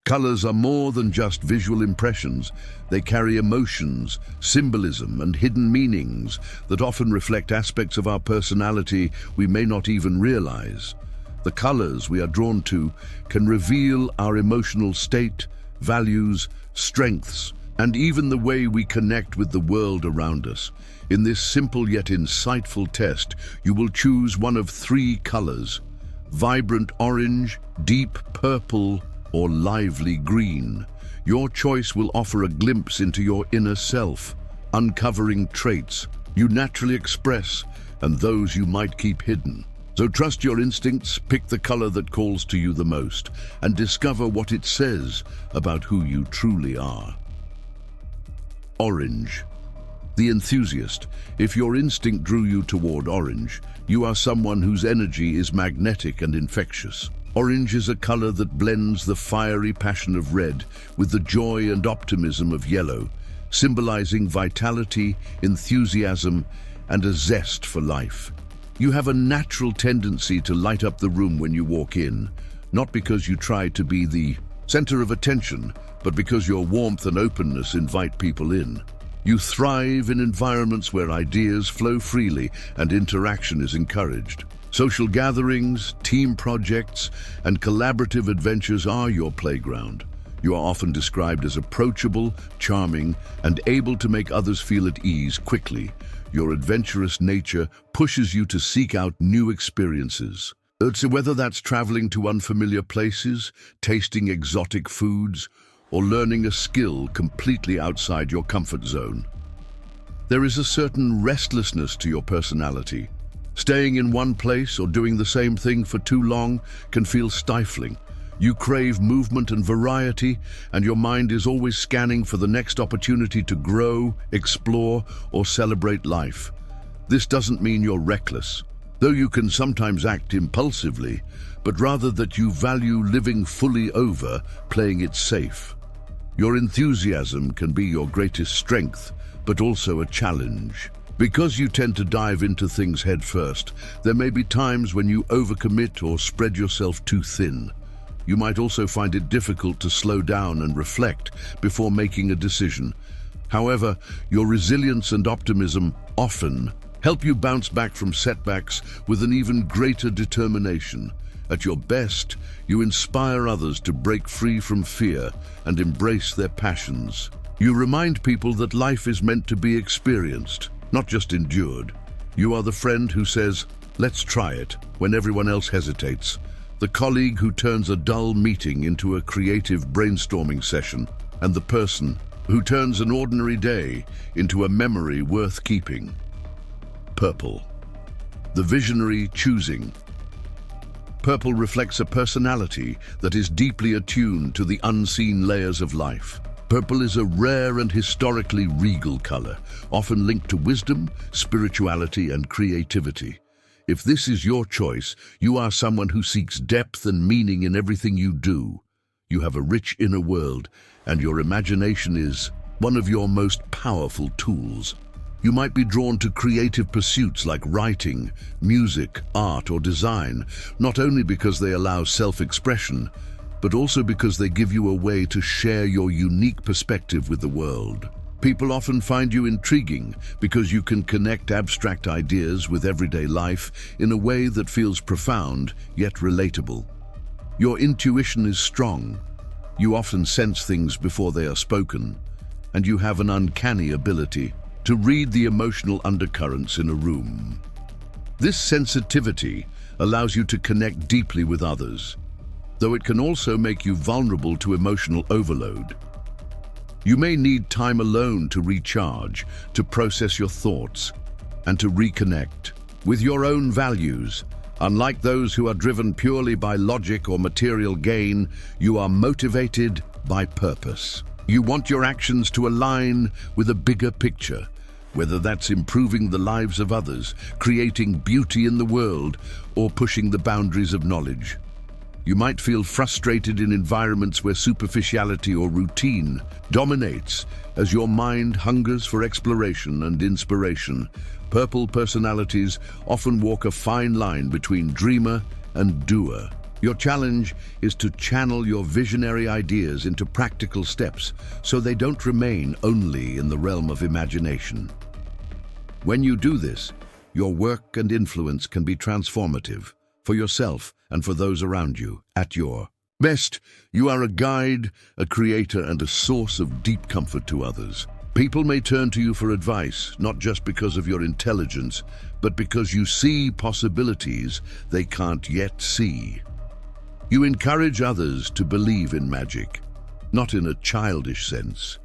Colors are more than just visual impressions. They carry emotions, symbolism, and hidden meanings that often reflect aspects of our personality we may not even realize. The colors we are drawn to can reveal our emotional state, values, strengths, and even the way we connect with the world around us. In this simple yet insightful test, you will choose one of three colors: vibrant orange, deep purple, or lively green. Your choice will offer a glimpse into your inner self, uncovering traits you naturally express and those you might keep hidden. So trust your instincts, pick the color that calls to you the most, and discover what it says about who you truly are. Orange. The enthusiast. If your instinct drew you toward orange, you are someone whose energy is magnetic and infectious. Orange is a color that blends the fiery passion of red with the joy and optimism of yellow, symbolizing vitality, enthusiasm, and a zest for life. You have a natural tendency to light up the room when you walk in, not because you try to be the center of attention, but because your warmth and openness invite people in. You thrive in environments where ideas flow freely and interaction is encouraged. Social gatherings, team projects, and collaborative adventures are your playground. You are often described as approachable, charming, and able to make others feel at ease quickly. Your adventurous nature pushes you to seek out new experiences. So whether that's traveling to unfamiliar places, tasting exotic foods, or learning a skill completely outside your comfort zone. There is a certain restlessness to your personality. Staying in one place or doing the same thing for too long can feel stifling. You crave movement and variety, and your mind is always scanning for the next opportunity to grow, explore, or celebrate life. This doesn't mean you're reckless, though you can sometimes act impulsively, but rather that you value living fully over playing it safe. Your enthusiasm can be your greatest strength, but also a challenge. Because you tend to dive into things head first, there may be times when you overcommit or spread yourself too thin. You might also find it difficult to slow down and reflect before making a decision. However, your resilience and optimism often help you bounce back from setbacks with an even greater determination. At your best, you inspire others to break free from fear and embrace their passions. You remind people that life is meant to be experienced, not just endured. You are the friend who says, "Let's try it," when everyone else hesitates. The colleague who turns a dull meeting into a creative brainstorming session, and the person who turns an ordinary day into a memory worth keeping. Purple. The visionary choosing. Purple reflects a personality that is deeply attuned to the unseen layers of life. Purple is a rare and historically regal color, often linked to wisdom, spirituality, and creativity. If this is your choice, you are someone who seeks depth and meaning in everything you do. You have a rich inner world, and your imagination is one of your most powerful tools. You might be drawn to creative pursuits like writing, music, art, or design, not only because they allow self-expression, but also because they give you a way to share your unique perspective with the world. People often find you intriguing because you can connect abstract ideas with everyday life in a way that feels profound yet relatable. Your intuition is strong. You often sense things before they are spoken, and you have an uncanny ability to read the emotional undercurrents in a room. This sensitivity allows you to connect deeply with others, though it can also make you vulnerable to emotional overload. You may need time alone to recharge, to process your thoughts, and to reconnect with your own values. Unlike those who are driven purely by logic or material gain, you are motivated by purpose. You want your actions to align with a bigger picture, whether that's improving the lives of others, creating beauty in the world, or pushing the boundaries of knowledge. You might feel frustrated in environments where superficiality or routine dominates as your mind hungers for exploration and inspiration. Purple personalities often walk a fine line between dreamer and doer. Your challenge is to channel your visionary ideas into practical steps so they don't remain only in the realm of imagination. When you do this, your work and influence can be transformative for yourself and for those around you. At your best, you are a guide, a creator, and a source of deep comfort to others. People may turn to you for advice, not just because of your intelligence, but because you see possibilities they can't yet see. You encourage others to believe in magic, not in a childish sense,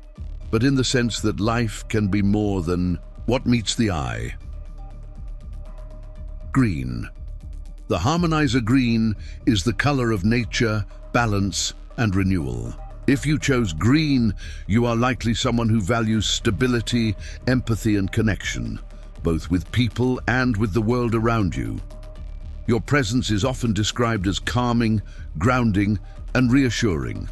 but in the sense that life can be more than what meets the eye. Green. The harmonizer green is the color of nature, balance, and renewal. If you chose green, you are likely someone who values stability, empathy, and connection, both with people and with the world around you. Your presence is often described as calming, grounding, and reassuring.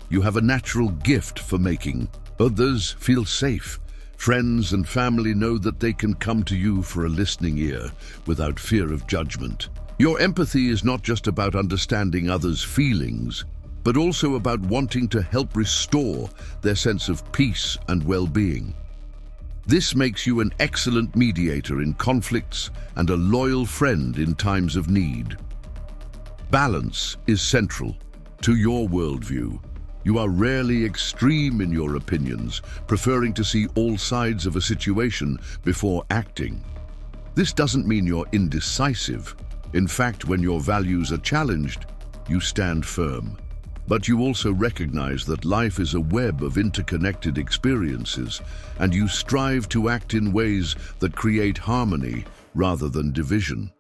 You have a natural gift for making others feel safe. Friends and family know that they can come to you for a listening ear without fear of judgment. Your empathy is not just about understanding others' feelings, but also about wanting to help restore their sense of peace and well-being. This makes you an excellent mediator in conflicts and a loyal friend in times of need. Balance is central to your worldview. You are rarely extreme in your opinions, preferring to see all sides of a situation before acting. This doesn't mean you're indecisive. In fact, when your values are challenged, you stand firm. But you also recognize that life is a web of interconnected experiences, and you strive to act in ways that create harmony rather than division.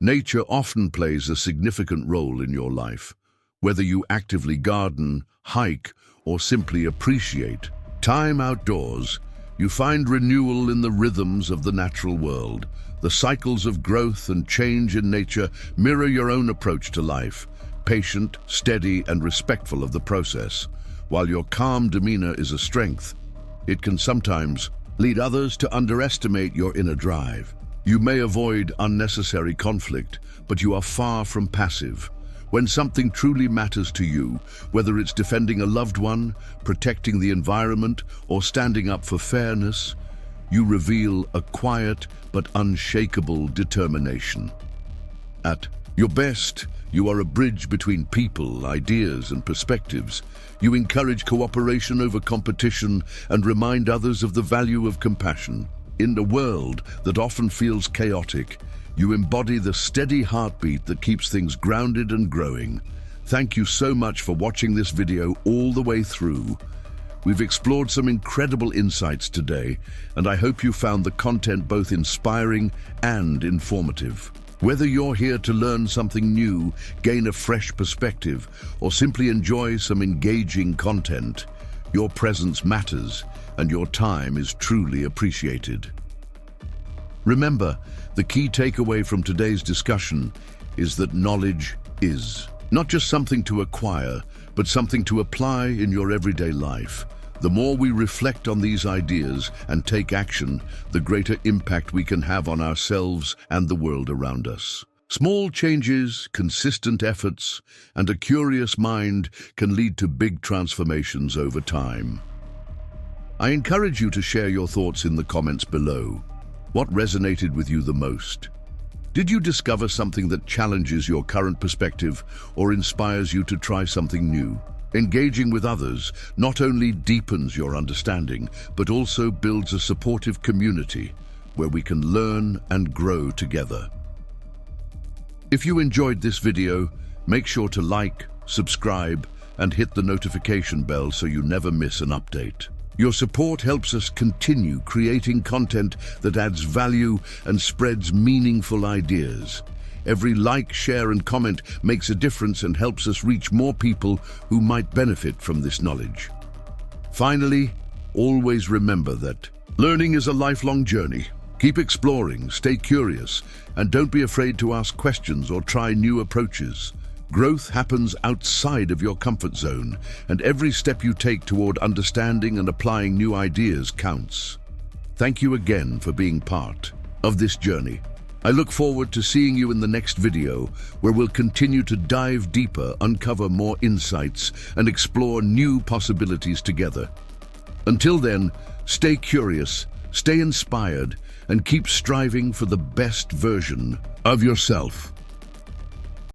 Nature often plays a significant role in your life. Whether you actively garden, hike, or simply appreciate time outdoors, you find renewal in the rhythms of the natural world. The cycles of growth and change in nature mirror your own approach to life, patient, steady, and respectful of the process. While your calm demeanor is a strength, it can sometimes lead others to underestimate your inner drive. You may avoid unnecessary conflict, but you are far from passive. When something truly matters to you, whether it's defending a loved one, protecting the environment, or standing up for fairness, you reveal a quiet but unshakable determination. At your best, you are a bridge between people, ideas, and perspectives. You encourage cooperation over competition and remind others of the value of compassion. In a world that often feels chaotic, you embody the steady heartbeat that keeps things grounded and growing. Thank you so much for watching this video all the way through. We've explored some incredible insights today, and I hope you found the content both inspiring and informative. Whether you're here to learn something new, gain a fresh perspective, or simply enjoy some engaging content, your presence matters and your time is truly appreciated. Remember, the key takeaway from today's discussion is that knowledge is not just something to acquire, but something to apply in your everyday life. The more we reflect on these ideas and take action, the greater impact we can have on ourselves and the world around us. Small changes, consistent efforts, and a curious mind can lead to big transformations over time. I encourage you to share your thoughts in the comments below. What resonated with you the most? Did you discover something that challenges your current perspective or inspires you to try something new? Engaging with others not only deepens your understanding, but also builds a supportive community where we can learn and grow together. If you enjoyed this video, make sure to like, subscribe, and hit the notification bell so you never miss an update. Your support helps us continue creating content that adds value and spreads meaningful ideas. Every like, share, and comment makes a difference and helps us reach more people who might benefit from this knowledge. Finally, always remember that learning is a lifelong journey. Keep exploring, stay curious, and don't be afraid to ask questions or try new approaches. Growth happens outside of your comfort zone, and every step you take toward understanding and applying new ideas counts. Thank you again for being part of this journey. I look forward to seeing you in the next video, where we'll continue to dive deeper, uncover more insights, and explore new possibilities together. Until then, stay curious, stay inspired, and keep striving for the best version of yourself.